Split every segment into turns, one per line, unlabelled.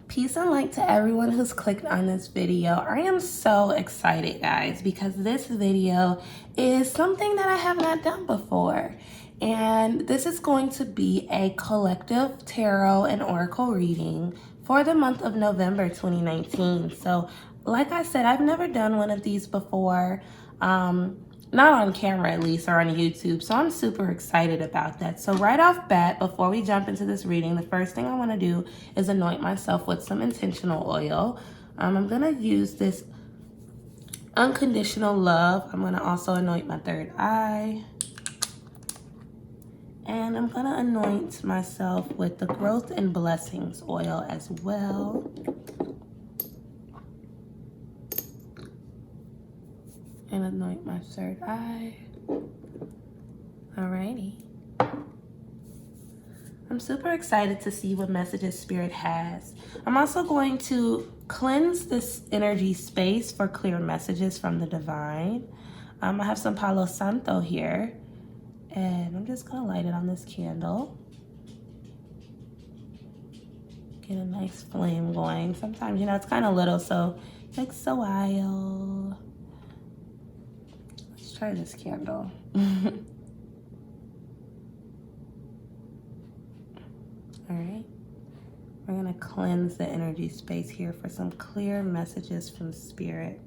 Peace and light to everyone who's clicked on this video. I am so excited, guys, because this video is something that I have not done before. And this is going to be a collective tarot and oracle reading for the month of November 2019. So, like I said, I've never done one of these before. Not on camera at least, or on YouTube. So I'm super excited about that. So right off bat, before we jump into this reading, the first thing I want to do is anoint myself with some intentional oil. I'm going to use this unconditional love. I'm going to also anoint my third eye. And I'm going to anoint myself with the growth and blessings oil as well. And anoint my third eye. Alrighty. I'm super excited to see what messages Spirit has. I'm also going to cleanse this energy space for clear messages from the divine. I have some Palo Santo here. And I'm just going to light it on this candle. Get a nice flame going. Sometimes, it's kind of little, so it takes a while. Try this candle. All right. We're going to cleanse the energy space here for some clear messages from Spirit.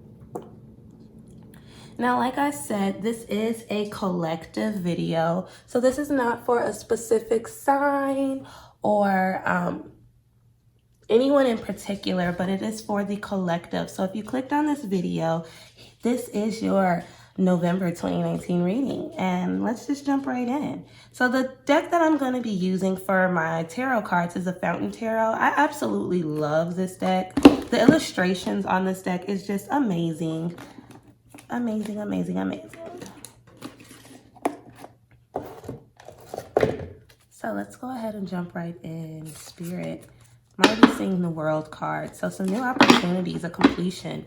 Now, like I said, this is a collective video. So this is not for a specific sign or anyone in particular, but it is for the collective. So if you clicked on this video, this is your November 2019 reading, and let's just jump right in. So the deck that I'm going to be using for my tarot cards is a Fountain Tarot. I absolutely love this deck. The illustrations on this deck is just amazing. Amazing, amazing, amazing. So let's go ahead and jump right in. Spirit, I'm already seeing the World card. So some new opportunities, a completion.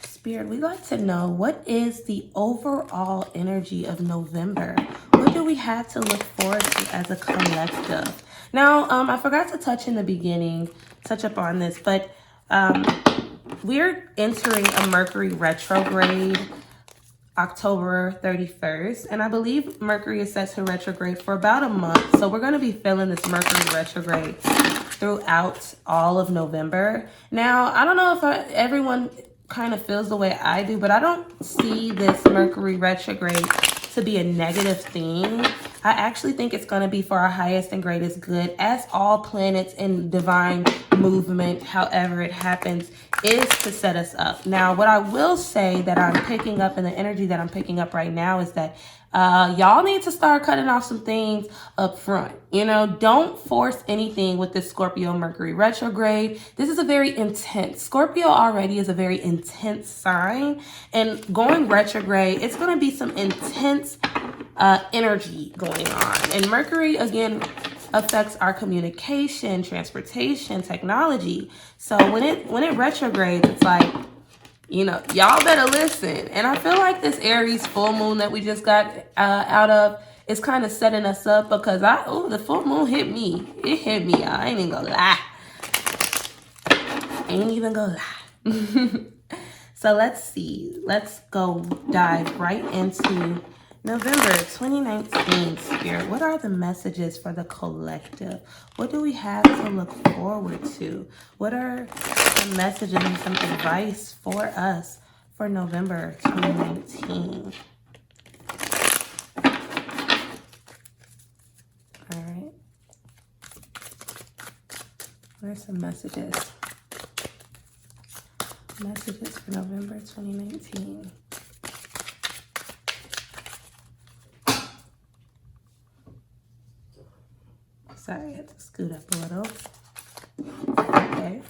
Spirit, we'd like to know, what is the overall energy of November? What do we have to look forward to as a collective? Now, I forgot to touch up on this, but we're entering a Mercury Retrograde October 31st, and I believe Mercury is set to retrograde for about a month. So we're going to be feeling this Mercury Retrograde throughout all of November. Now, I don't know if everyone kind of feels the way I do, but I don't see this Mercury retrograde to be a negative thing. I actually think it's going to be for our highest and greatest good, as all planets in divine movement, however it happens, is to set us up. Now, what I will say that I'm picking up, and the energy that I'm picking up right now, is that y'all need to start cutting off some things up front. Don't force anything with this Scorpio Mercury retrograde. This is a very intense, Scorpio already is a very intense sign, and going retrograde, it's going to be some intense energy going on. And Mercury, again, affects our communication, transportation, technology. So when it retrogrades, it's like, y'all better listen. And I feel like this Aries full moon that we just got out of is kind of setting us up, because the full moon hit me. It hit me, y'all. I ain't even gonna lie. So let's see. Let's go dive right into November 2019, Spirit. What are the messages for the collective? What do we have to look forward to? What are the messages and some advice for us for November 2019? All right. What are some messages? Messages for November 2019. Sorry, I had to scoot up a little. Okay.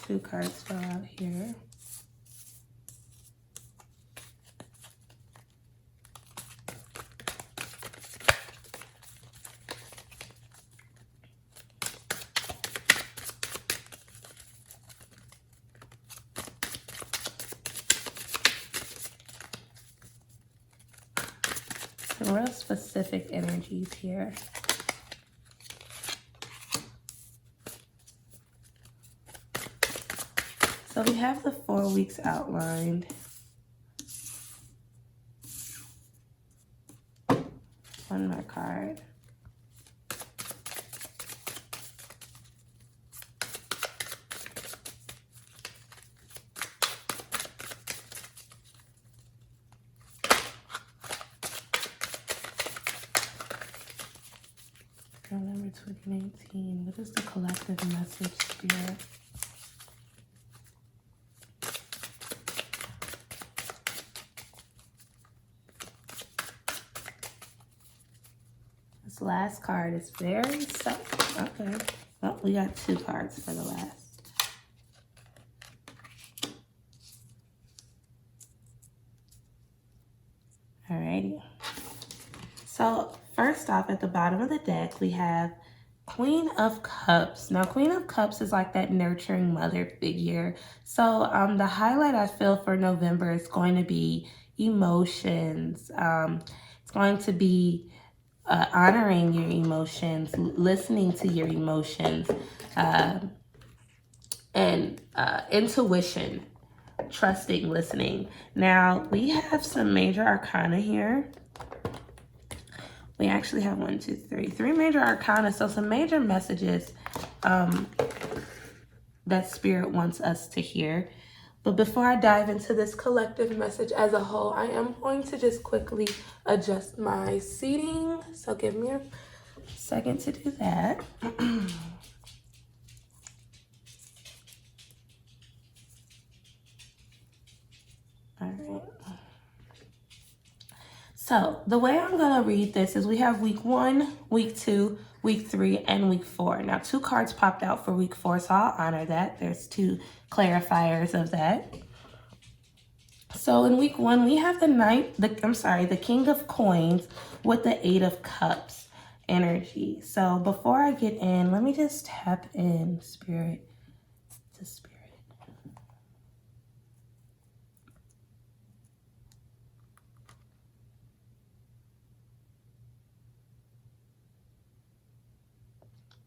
Two cards fell out here. real specific energies here. So we have the 4 weeks outlined. One more card. November 2019. What is the collective message, Spirit? This last card is very subtle. Okay. Well, we got 2 cards for the last. Alrighty. So first off, at the bottom of the deck, we have Queen of Cups. Now, Queen of Cups is like that nurturing mother figure. So the highlight I feel for November is going to be emotions. It's going to be honoring your emotions, listening to your emotions, and intuition, trusting, listening. Now, we have some major arcana here. We actually have 1, 2, 3 major arcana. So some major messages that Spirit wants us to hear. But before I dive into this collective message as a whole, I am going to just quickly adjust my seating. So give me a second to do that. All right. So the way I'm going to read this is we have week 1, week 2, week 3, and week 4. Now 2 cards popped out for week 4, so I'll honor that. There's 2 clarifiers of that. So in week 1, we have the King of Coins with the 8 of Cups energy. So before I get in, let me just tap in Spirit to Spirit.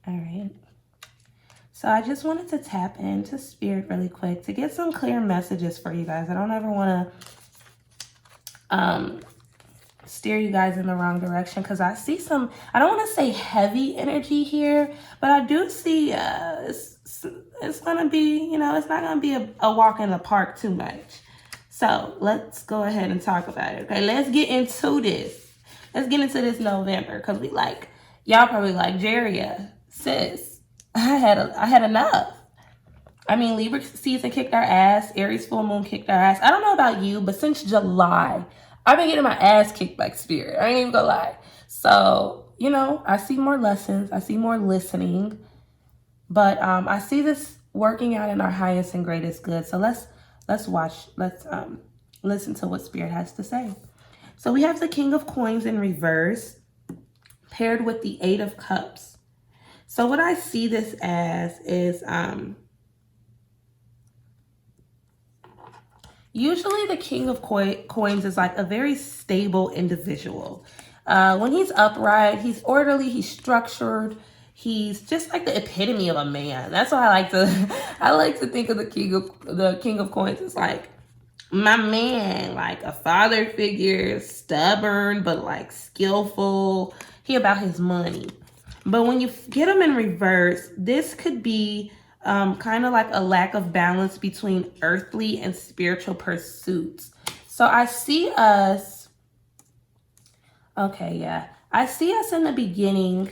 All right. So I just wanted to tap into Spirit really quick to get some clear messages for you guys. I don't ever want to steer you guys in the wrong direction, because I see some, I don't want to say heavy energy here, but I do see it's going to be, you know, it's not going to be a walk in the park too much. So let's go ahead and talk about it. Okay, let's get into this. Let's get into this November, because we like, y'all probably like, Jerriah, sis, I had enough. I mean, Libra season kicked our ass. Aries full moon kicked our ass. I don't know about you, but since July, I've been getting my ass kicked by Spirit. I ain't even gonna lie. So, you know, I see more lessons. I see more listening. But I see this working out in our highest and greatest good. So let's listen to what Spirit has to say. So we have the King of Coins in reverse, paired with the 8 of Cups. So what I see this as is usually the King of Coins is like a very stable individual. When he's upright, he's orderly, he's structured. He's just like the epitome of a man. That's why I like to think of the King of Coins as like my man, like a father figure, stubborn but like skillful. He about his money. But when you get him in reverse, this could be kind of like a lack of balance between earthly and spiritual pursuits. So I see us, I see us in the beginning,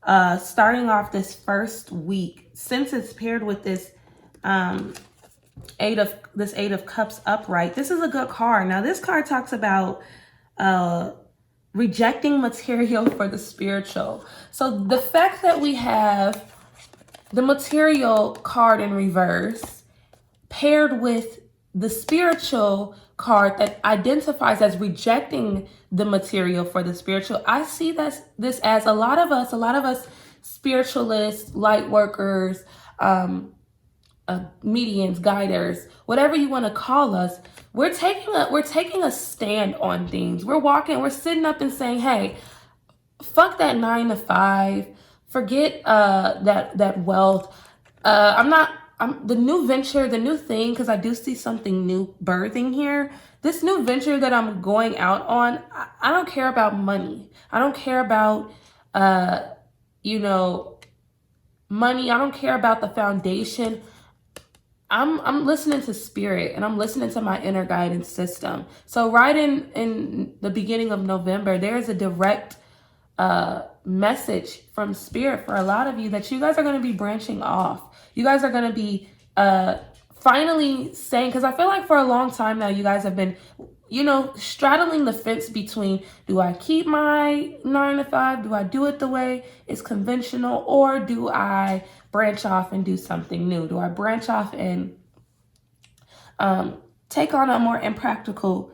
starting off this first week, since it's paired with this eight of Cups upright. This is a good card. Now this card talks about rejecting material for the spiritual. So the fact that we have the material card in reverse paired with the spiritual card that identifies as rejecting the material for the spiritual, I see this as a lot of us spiritualists, light workers, medians, guiders, whatever you want to call us, we're taking a stand on things. We're sitting up and saying, hey, fuck that 9 to 5, forget that wealth. I'm the new venture, the new thing, because I do see something new birthing here. This new venture that I'm going out on, I don't care about money. I don't care about money. I don't care about the foundation. I'm listening to spirit, and I'm listening to my inner guidance system. So right in the beginning of November, there's a direct message from spirit for a lot of you that you guys are going to be branching off. You guys are going to be finally saying, because I feel like for a long time now, you guys have been, straddling the fence between, do I keep my 9 to 5? Do I do it the way it's conventional? Or do I branch off and do something new? Do I branch off and take on a more impractical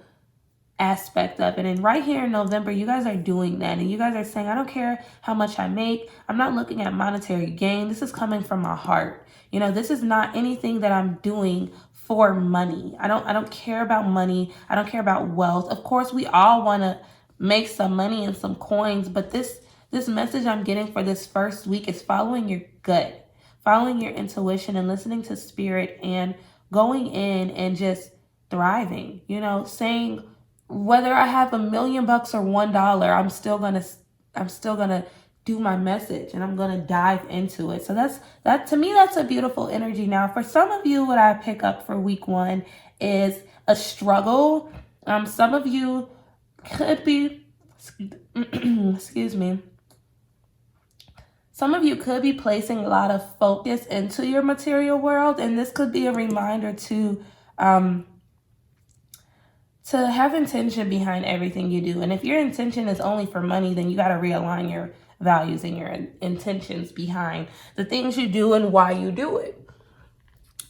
aspect of it? And right here in November, you guys are doing that. And you guys are saying, I don't care how much I make. I'm not looking at monetary gain. This is coming from my heart. This is not anything that I'm doing for money. I don't care about money. I don't care about wealth. Of course, we all want to make some money and some coins, but this message I'm getting for this first week is following your gut, following your intuition, and listening to spirit, and going in and just thriving, saying, whether I have $1 million or $1, I'm still gonna do my message, and I'm gonna dive into it. So that to me, that's a beautiful energy. Now, for some of you, what I pick up for week 1 is a struggle. Some of you could be, excuse me. Some of you could be placing a lot of focus into your material world, and this could be a reminder to have intention behind everything you do. And if your intention is only for money, then you got to realign your values and your intentions behind the things you do and why you do it.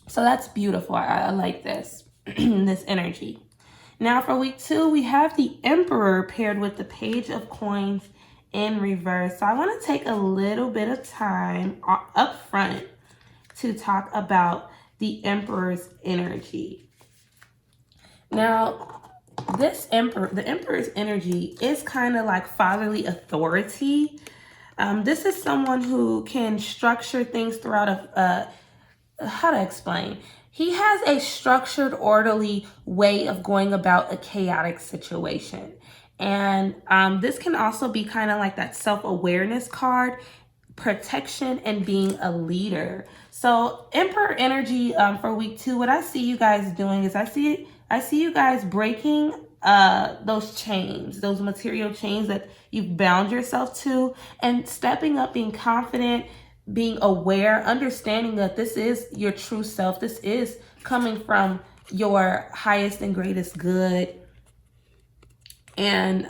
So that's beautiful. I like this, this energy. Now for week 2, we have the Emperor paired with the Page of Coins in reverse. So I want to take a little bit of time up front to talk about the Emperor's energy. Now, the Emperor's energy is kind of like fatherly authority. This is someone who can structure things throughout how to explain? He has a structured, orderly way of going about a chaotic situation. And this can also be kind of like that self-awareness card, protection, and being a leader. So Emperor energy for week 2, what I see you guys doing is I see you guys breaking those chains, those material chains that you've bound yourself to, and stepping up, being confident, being aware, understanding that this is your true self. This is coming from your highest and greatest good. And,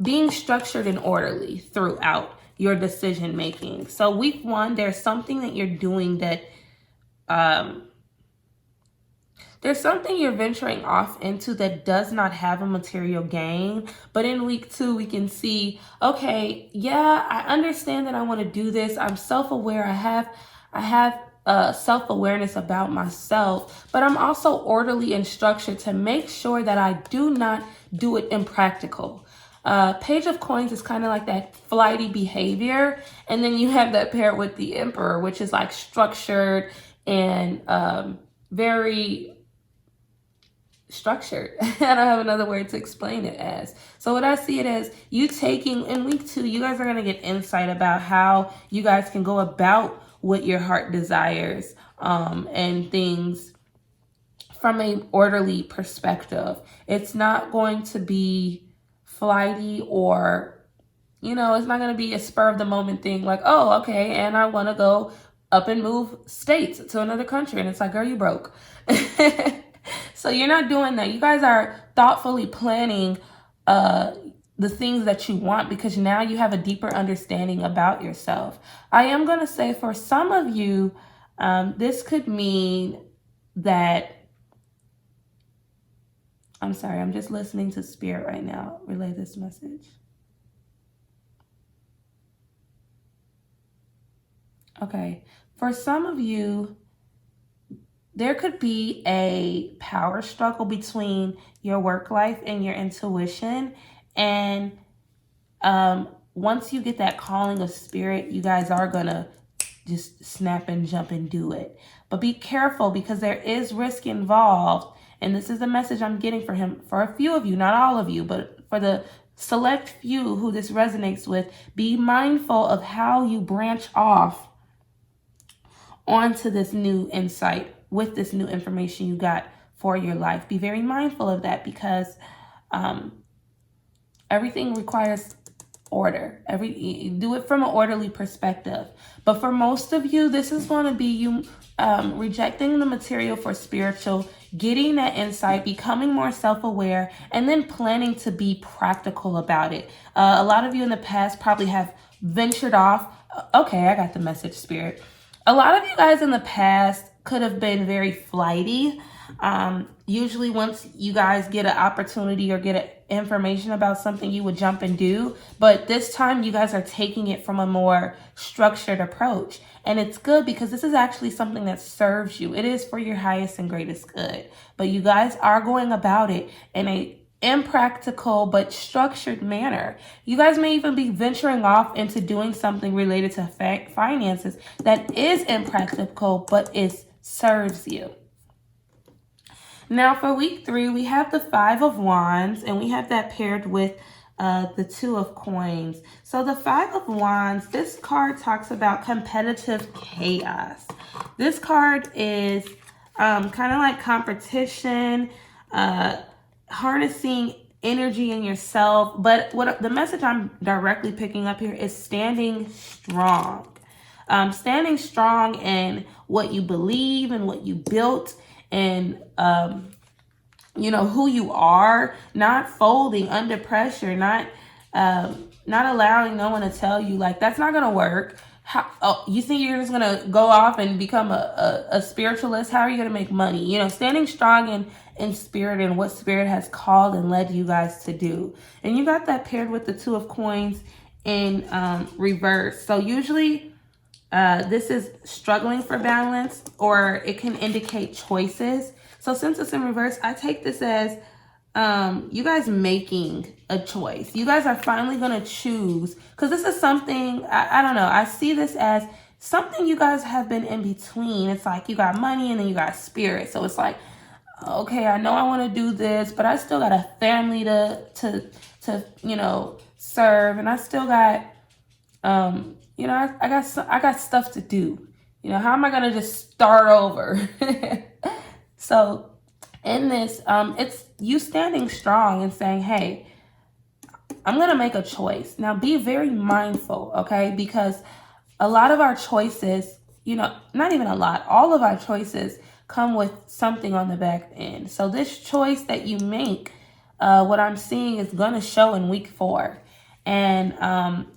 being structured and orderly throughout your decision making. So week 1, there's something that you're doing that, there's something you're venturing off into that does not have a material gain. But in week 2, we can see, okay, yeah, I understand that I want to do this. I'm self-aware. I have self-awareness about myself, but I'm also orderly and structured to make sure that I do not do it impractical. Page of Coins is kind of like that flighty behavior. And then you have that paired with the Emperor, which is like structured and very structured. I don't have another word to explain it as. So what I see it as, you taking, in week 2, you guys are going to get insight about how you guys can go about what your heart desires and things from an orderly perspective. It's not going to be flighty or, it's not going to be a spur of the moment thing like, oh, okay, and I want to go up and move states to another country. And it's like, girl, you broke. So you're not doing that. You guys are thoughtfully planning the things that you want, because now you have a deeper understanding about yourself. I am going to say for some of you, this could mean that, I'm sorry, I'm just listening to spirit right now. Relay this message. Okay. For some of you, there could be a power struggle between your work life and your intuition. And once you get that calling of spirit, you guys are going to just snap and jump and do it. But be careful, because there is risk involved. And this is the message I'm getting for him, for a few of you, not all of you, but for the select few who this resonates with. Be mindful of how you branch off onto this new insight with this new information you got for your life. Be very mindful of that, because everything requires order. Do it from an orderly perspective. But for most of you, this is going to be you rejecting the material for spiritual, getting that insight, becoming more self-aware, and then planning to be practical about it. A lot of you in the past probably have ventured off. Okay, I got the message, Spirit. A lot of you guys in the past could have been very flighty. Usually once you guys get an opportunity or get information about something, you would jump and do. But this time you guys are taking it from a more structured approach. And it's good, because this is actually something that serves you. It is for your highest and greatest good. But you guys are going about it in a impractical but structured manner. You guys may even be venturing off into doing something related to finances that is impractical, but it serves you. Now for week 3, we have the 5 of Wands, and we have that paired with the 2 of Coins. So the 5 of Wands, this card talks about competitive chaos. This card is kind of like competition, harnessing energy in yourself. But what the message I'm directly picking up here is standing strong. Standing strong in what you believe and what you built, and who you are, not folding under pressure, not allowing no one to tell you, like, that's not gonna work. You think you're just gonna go off and become a spiritualist? How are you gonna make money? Standing strong in spirit and what spirit has called and led you guys to do. And you got that paired with the 2 of Coins in reverse. So usually this is struggling for balance, or it can indicate choices. So since it's in reverse, I take this as you guys making a choice. You guys are finally going to choose, because this is something, I don't know, I see this as something you guys have been in between. It's like you got money and then you got spirit. So it's like, okay, I know I want to do this, but I still got a family to serve, and I still got I got stuff to do. How am I going to just start over? So in this, it's you standing strong and saying, hey, I'm going to make a choice. Now be very mindful, okay? Because a lot of our choices, not even a lot, all of our choices come with something on the back end. So this choice that you make, what I'm seeing is going to show in week 4. And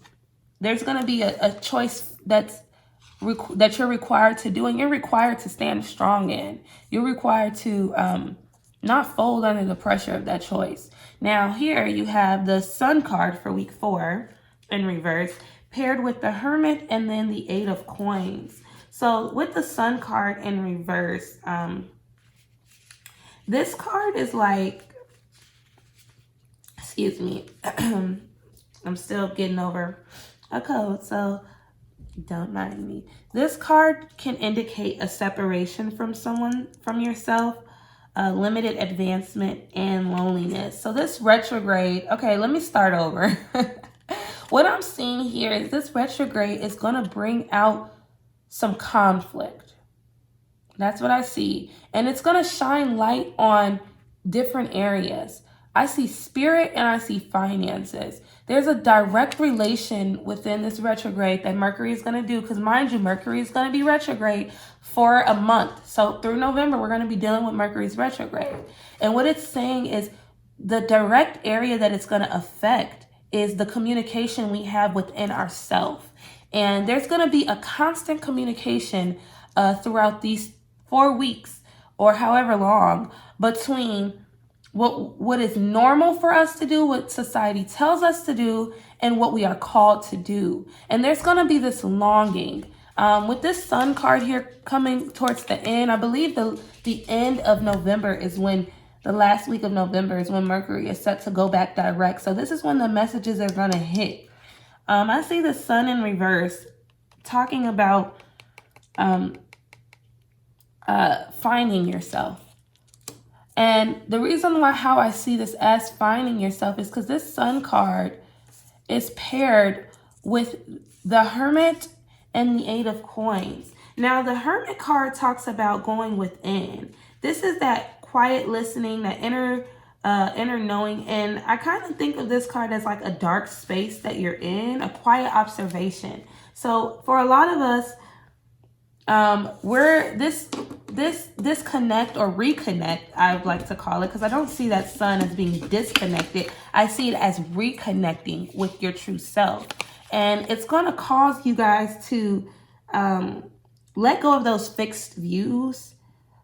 there's going to be a choice that you're required to do, and you're required to stand strong in. You're required to not fold under the pressure of that choice. Now here you have the Sun card for week 4 in reverse, paired with the Hermit and then the 8 of Coins. So with the Sun card in reverse, this card is like, excuse me, I'm still getting over a cold, so don't mind me. This card can indicate a separation from someone, from yourself, limited advancement, and loneliness. So this retrograde, okay, let me start over. What I'm seeing here is this retrograde is going to bring out some conflict. That's what I see. And it's going to shine light on different areas. I see spirit and I see finances. There's a direct relation within this retrograde that Mercury is going to do, because mind you, Mercury is going to be retrograde for a month. So through November, we're going to be dealing with Mercury's retrograde. And what it's saying is the direct area that it's going to affect is the communication we have within ourselves. And there's going to be a constant communication throughout these 4 weeks or however long between what is normal for us to do, what society tells us to do, and what we are called to do. And there's going to be this longing. With this Sun card here coming towards the end, I believe the end of November is when, the last week of November is when Mercury is set to go back direct. So this is when the messages are going to hit. I see the Sun in reverse talking about finding yourself. And the reason why how I see this as finding yourself is because this Sun card is paired with the Hermit and the Eight of Coins. Now, the Hermit card talks about going within. This is that quiet listening, that inner knowing. And I kind of think of this card as like a dark space that you're in, a quiet observation. So for a lot of us, we're this disconnect or reconnect, I would like to call it, because I don't see that Sun as being disconnected. I see it as reconnecting with your true self. And it's going to cause you guys to let go of those fixed views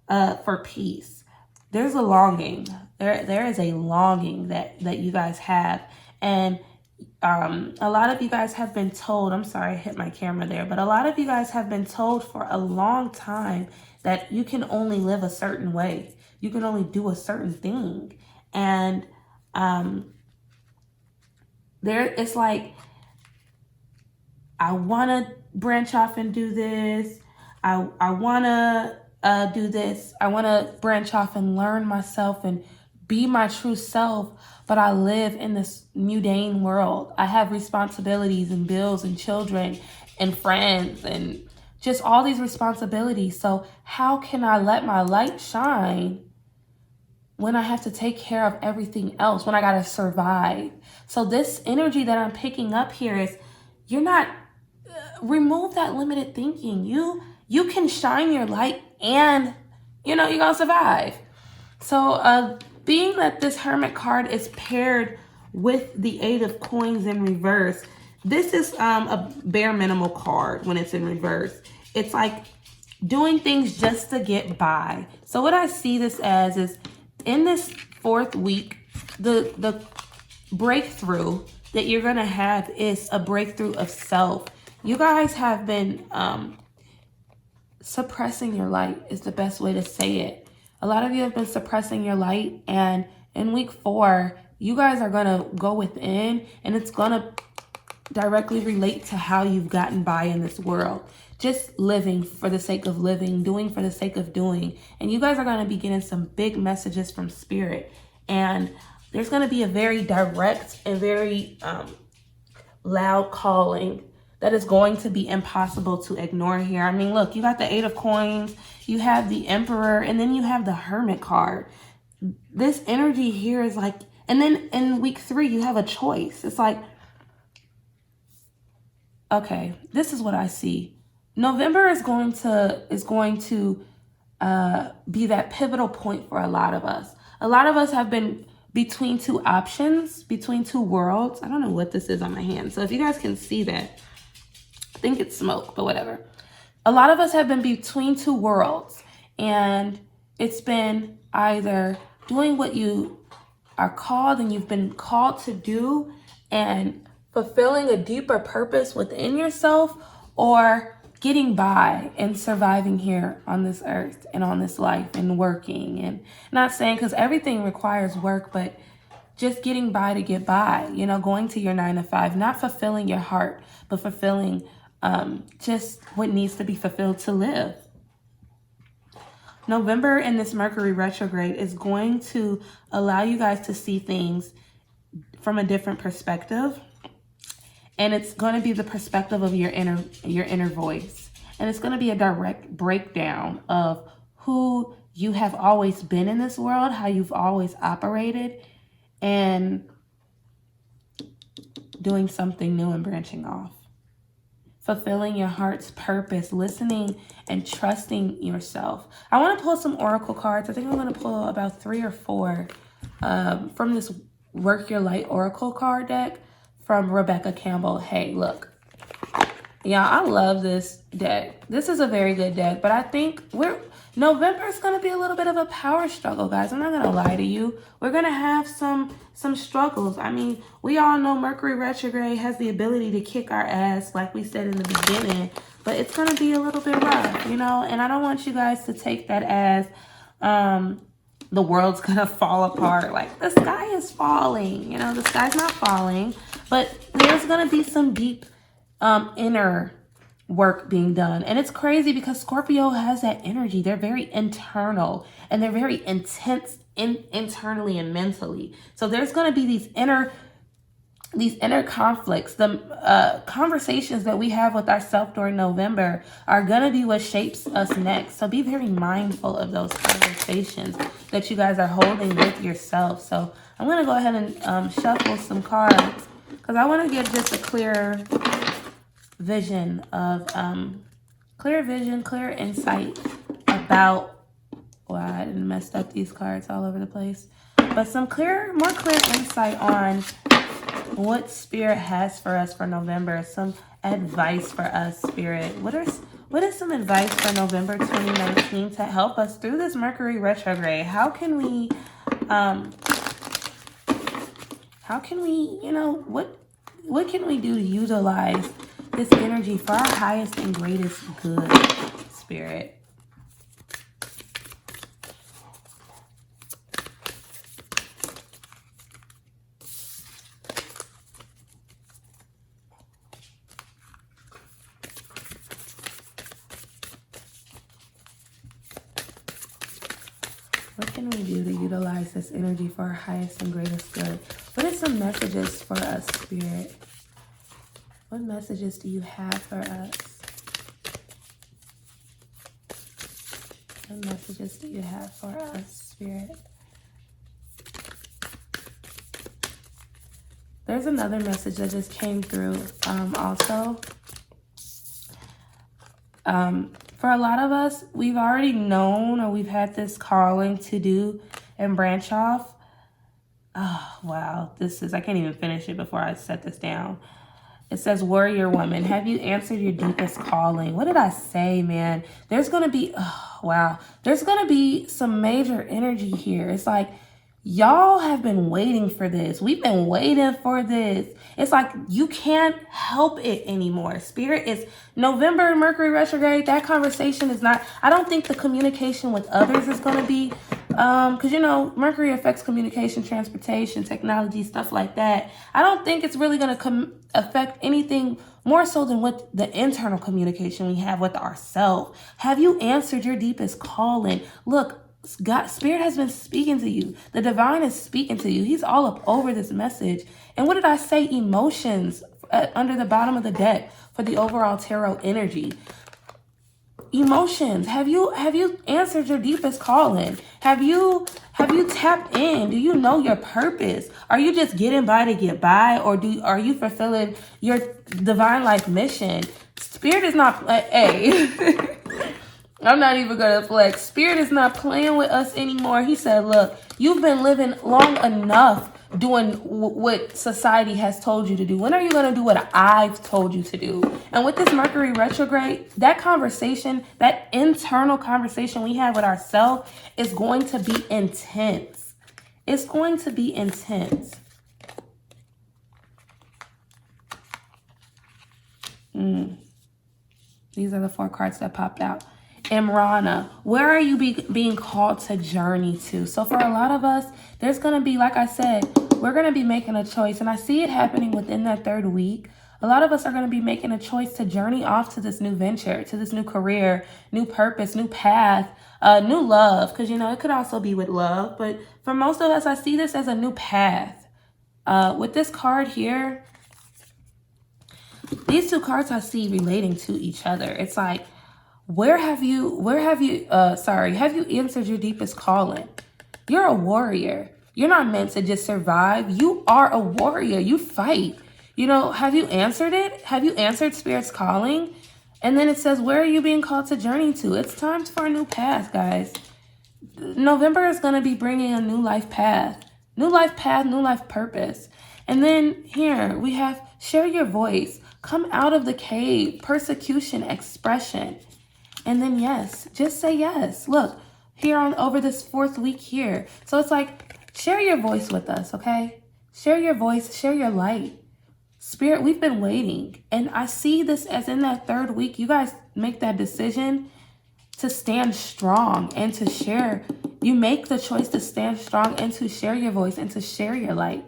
for peace. There's a longing. There is a longing that you guys have. And a lot of you guys have been told, I'm sorry, I hit my camera there, but a lot of you guys have been told for a long time that you can only live a certain way. You can only do a certain thing. And it's like, I want to branch off and do this. I want to do this. I want to branch off and learn myself and be my true self. But I live in this mundane world. I have responsibilities and bills and children and friends and just all these responsibilities. So how can I let my light shine when I have to take care of everything else, when I got to survive? So this energy that I'm picking up here is, you're not, remove that limited thinking. You can shine your light and, you're going to survive. So being that this Hermit card is paired with the Eight of Coins in reverse, this is a bare minimal card when it's in reverse. It's like doing things just to get by. So what I see this as is, in this 4th week, the breakthrough that you're going to have is a breakthrough of self. You guys have been suppressing your light is the best way to say it. A lot of you have been suppressing your light, and in week 4, you guys are going to go within, and it's going to directly relate to how you've gotten by in this world. Just living for the sake of living, doing for the sake of doing. And you guys are going to be getting some big messages from Spirit. And there's going to be a very direct and very loud calling that is going to be impossible to ignore here. I mean, look, you got the Eight of Coins, you have the Emperor, and then you have the Hermit card. This energy here is like, and then in week 3, you have a choice. It's like, okay, this is what I see. November is going to be that pivotal point for a lot of us. A lot of us have been between 2 options, between 2 worlds. I don't know what this is on my hand. So if you guys can see that, I think it's smoke, but whatever. A lot of us have been between 2 worlds, and it's been either doing what you are called and you've been called to do and fulfilling a deeper purpose within yourself, or getting by and surviving here on this earth and on this life and working. And not saying, because everything requires work, but just getting by to get by, going to your 9 to 5, not fulfilling your heart, but fulfilling just what needs to be fulfilled to live. November in this Mercury retrograde is going to allow you guys to see things from a different perspective. And it's going to be the perspective of your inner voice. And it's going to be a direct breakdown of who you have always been in this world, how you've always operated, and doing something new and branching off. Fulfilling your heart's purpose, listening and trusting yourself. I want to pull some oracle cards. I think I'm going to pull about 3 or 4 from this Work Your Light oracle card deck from Rebecca Campbell. Hey, look. Yeah, I love this deck. This is a very good deck, but I think November is going to be a little bit of a power struggle, guys. I'm not going to lie to you. We're going to have some struggles. I mean, we all know Mercury retrograde has the ability to kick our ass, like we said in the beginning, but it's going to be a little bit rough, you know, and I don't want you guys to take that as the world's going to fall apart. Like, the sky is falling, you know, the sky's not falling, but there's going to be some deep inner work being done. And it's crazy because Scorpio has that energy. They're very internal and they're very intense internally and mentally. So there's going to be these inner conflicts. The conversations that we have with ourselves during November are going to be what shapes us next. So be very mindful of those conversations that you guys are holding with yourself. So I'm going to go ahead and shuffle some cards because I want to get just a clear vision of clear insight about, wow, I didn't mess up these cards all over the place, but some more clear insight on what Spirit has for us for November. Some advice for us, Spirit. What is some advice for November 2019 to help us through this Mercury retrograde? How can we you know, what can we do to utilize this energy for our highest and greatest good, Spirit? What can we do to utilize this energy for our highest and greatest good? What are some messages for us, Spirit? What messages do you have for us? What messages do you have for us, Spirit? There's another message that just came through also. For a lot of us, we've already known or we've had this calling to do and branch off. Oh, wow. I can't even finish it before I set this down. It says, warrior woman, have you answered your deepest calling? What did I say, man? There's going to be, oh, wow. There's going to be some major energy here. It's like, y'all have been waiting for this. We've been waiting for this. It's like you can't help it anymore. Spirit is November, Mercury retrograde. That conversation is not, I don't think the communication with others is going to be, because, you know, Mercury affects communication, transportation, technology, stuff like that. I don't think it's really going to affect anything more so than what the internal communication we have with ourselves. Have you answered your deepest calling? Look, God, Spirit has been speaking to you. The divine is speaking to you. He's all up over this message. And what did I say? Emotions under the bottom of the deck for the overall tarot energy. Emotions. Have you answered your deepest calling? Have you tapped in? Do you know your purpose? Are you just getting by to get by, or are you fulfilling your divine life mission? Spirit is not I'm not even going to flex. Spirit is not playing with us anymore. He said, look, you've been living long enough doing what society has told you to do. When are you going to do what I've told you to do? And with this Mercury retrograde, that conversation, that internal conversation we have with ourselves is going to be intense. It's going to be intense. These are the 4 cards that popped out. Imrana, where are you being called to journey to? So for a lot of us, there's going to be, like I said, we're going to be making a choice. And I see it happening within that 3rd week. A lot of us are going to be making a choice to journey off to this new venture, to this new career, new purpose, new path, new love. Because, you know, it could also be with love. But for most of us, I see this as a new path. With this card here, these 2 cards I see relating to each other. It's like, have you answered your deepest calling? You're a warrior. You're not meant to just survive. You are a warrior. You fight. You know, have you answered it? Have you answered Spirit's calling? And then it says, where are you being called to journey to? It's time for a new path, guys. November is going to be bringing a new life path. New life path, new life purpose. And then here we have Share your voice. Come out of the cave. Persecution, expression. And then yes, just say yes. Look, here on over this 4th week here. So it's like, share your voice with us, okay? Share your voice, share your light. Spirit, we've been waiting. And I see this as in that 3rd week, you guys make that decision to stand strong and to share. You make the choice to stand strong and to share your voice and to share your light.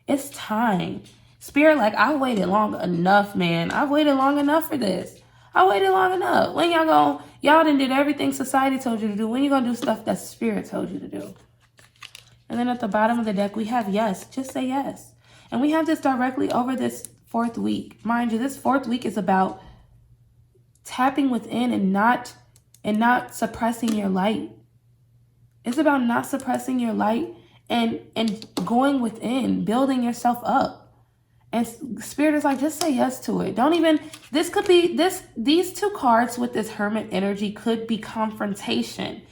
It's time. Spirit, like, I waited long enough, man. I've waited long enough for this. I waited long enough. When y'all done did everything society told you to do. When you gonna do stuff that Spirit told you to do? And then at the bottom of the deck, we have yes. Just say yes. And we have this directly over this 4th week. Mind you, this 4th week is about tapping within and not suppressing your light. It's about not suppressing your light and going within, building yourself up. And Spirit is like, just say yes to it. Don't even, this could be, these 2 cards with this Hermit energy could be confrontation.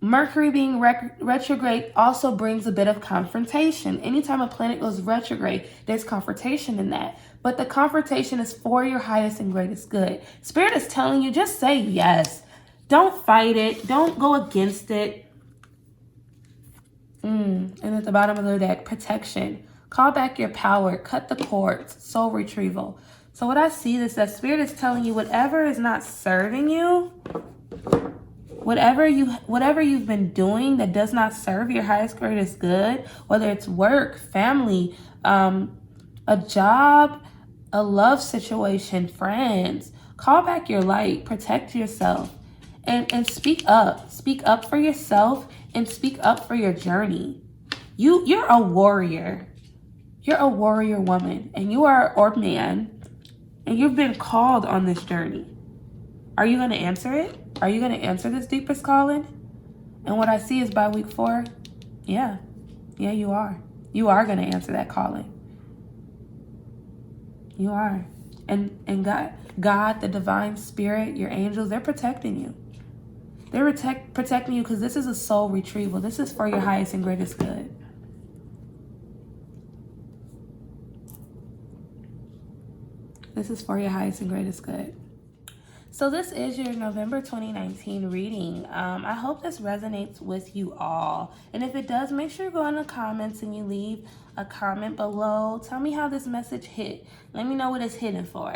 Mercury being retrograde also brings a bit of confrontation. Anytime a planet goes retrograde, there's confrontation in that. But the confrontation is for your highest and greatest good. Spirit is telling you, just say yes. Don't fight it. Don't go against it. And at the bottom of the deck, protection. Call back your power. Cut the cords. Soul retrieval. So what I see is that Spirit is telling you whatever is not serving you, whatever you've been doing that does not serve your highest, greatest good, whether it's work, family, a job, a love situation, friends, call back your light. Protect yourself. And speak up. Speak up for yourself and speak up for your journey. You're a warrior. You're a warrior woman and or man, and you've been called on this journey. Are you going to answer it? Are you going to answer this deepest calling? And what I see is by week 4, yeah, you are. You are going to answer that calling. You are. And God, the divine spirit, your angels, they're protecting you. They're protecting you because this is a soul retrieval. This is for your highest and greatest good. This is for your highest and greatest good. So this is your November 2019 reading. I hope this resonates with you all. And if it does, make sure you go in the comments and you leave a comment below. Tell me how this message hit. Let me know what it's hitting for.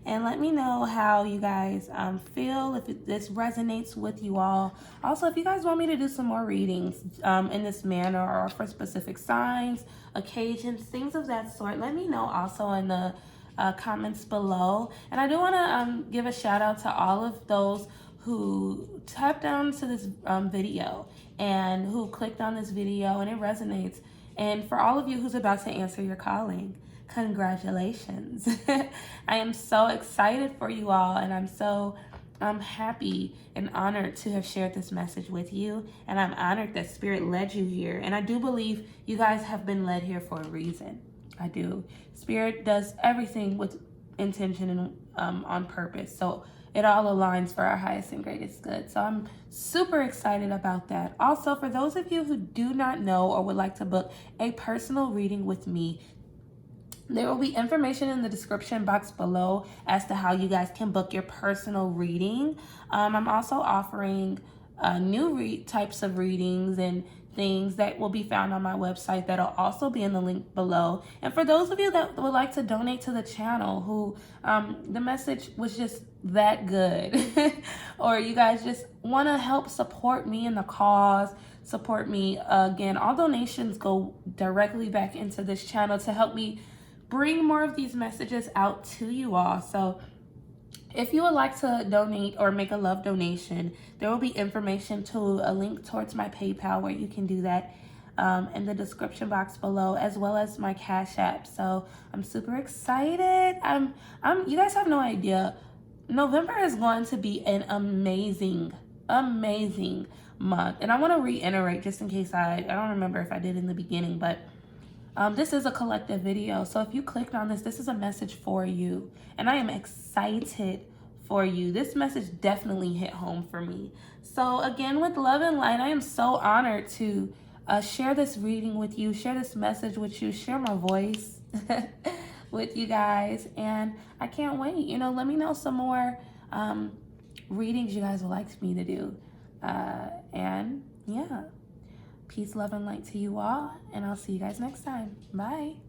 And let me know how you guys feel, if this resonates with you all. Also, if you guys want me to do some more readings in this manner or for specific signs, occasions, things of that sort, let me know also in the comments below. And I do want to give a shout out to all of those who tapped down to this video and who clicked on this video and it resonates. And for all of you who's about to answer your calling, congratulations. I am so excited for you all, and I'm so happy and honored to have shared this message with you, and I'm honored that Spirit led you here. And I do believe you guys have been led here for a reason. I do. Spirit does everything with intention and on purpose, so it all aligns for our highest and greatest good. So I'm super excited about that. Also, for those of you who do not know or would like to book a personal reading with me, there will be information in the description box below as to how you guys can book your personal reading. I'm also offering new types of readings and things that will be found on my website that'll also be in the link below. And for those of you that would like to donate to the channel, who the message was just that good, or you guys just want to help support me in the cause, support me, again, all donations go directly back into this channel to help me bring more of these messages out to you all. So if you would like to donate or make a love donation, there will be information to a link towards my PayPal where you can do that in the description box below, as well as my Cash App. So I'm super excited. You guys have no idea. November is going to be an amazing month. And I want to reiterate, just in case I don't remember if I did in the beginning, but this is a collective video. So if you clicked on this, this is a message for you. And I am excited for you. This message definitely hit home for me. So again, with love and light, I am so honored to share this reading with you, share this message with you, share my voice. with you guys, and I can't wait. You know, let me know some more readings you guys would like me to do. And yeah, peace, love, and light to you all, and I'll see you guys next time. Bye.